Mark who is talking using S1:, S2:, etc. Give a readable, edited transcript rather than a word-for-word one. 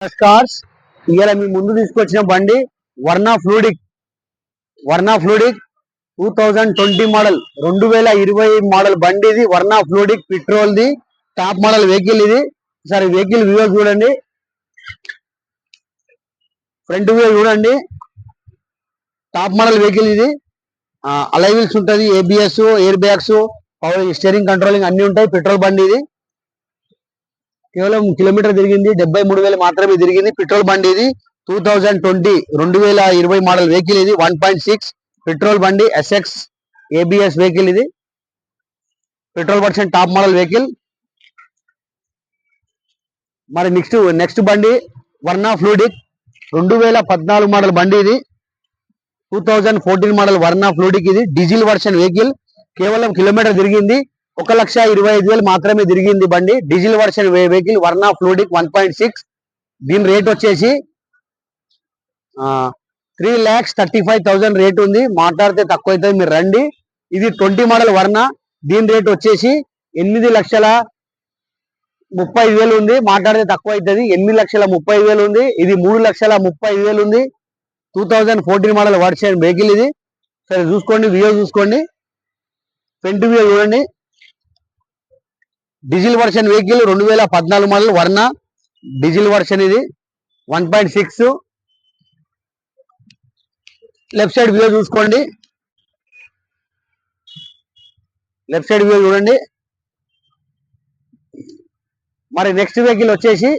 S1: Cars ఇవాళ మీ ముందు తీసుకొచ్చిన బండి వర్నా ఫ్లూడిక్ 2020 మోడల్ 2020 మోడల్ బండి ఇది. Verna fluidic petrol the top model vehicle ఇది. సరే వెహికల్ వ్యూ చూడండి, ఫ్రంట్ వ్యూ చూడండి. టాప్ మోడల్ వెహికల్ ఇది. అలై వీల్స్ ఉంటుంది, ABS, air bags, power steering controlling అన్ని ఉంటాయి. పెట్రోల్ బండి ఇది. కేవలం కిలోమీటర్ తిరిగింది 73,000 మాత్రమే తిరిగింది. పెట్రోల్ బండి ఇది. 2020 మోడల్ వెహికల్ ఇది. 1.6 పెట్రోల్ బండి, ఎస్ఎక్స్ ఏబిఎస్ వెహికల్ ఇది. Petrol version top model vehicle. మరి నెక్స్ట్ బండి వర్నా ఫ్లూడిక్ 2014 మోడల్ బండి ఇది. 2014 మోడల్ వర్నా ఫ్లూడిక్ ఇది. Diesel version vehicle. కేవలం కిలోమీటర్ తిరిగింది 1,25,000 మాత్రమే తిరిగింది బండి. Diesel version vehicle Verna fluidic 1.6. దీని రేట్ వచ్చేసి 3,35,000 రేట్ ఉంది. మాట్లాడితే తక్కువ అవుతుంది, మీరు రండి. ఇది 20 మోడల్ వర్నా. దీని రేట్ వచ్చేసి 8,35,000 ఉంది. మాట్లాడితే తక్కువ అవుతుంది, 8,35,000 ఉంది. ఇది 3,30,000 ఉంది. 2014 మోడల్ వర్షన్ వెహికల్ ఇది. సరే చూసుకోండి, వ్యూ చూసుకోండి, ఫ్రంట్ వ్యూ చూడండి. Diesel version vehicle 2014 model Verna diesel version ఇది. 1.6. లెఫ్ట్ సైడ్ వ్యూ చూసుకోండి, లెఫ్ట్ సైడ్ వ్యూ చూడండి. మరి నెక్స్ట్ వెహికల్ వచ్చేసి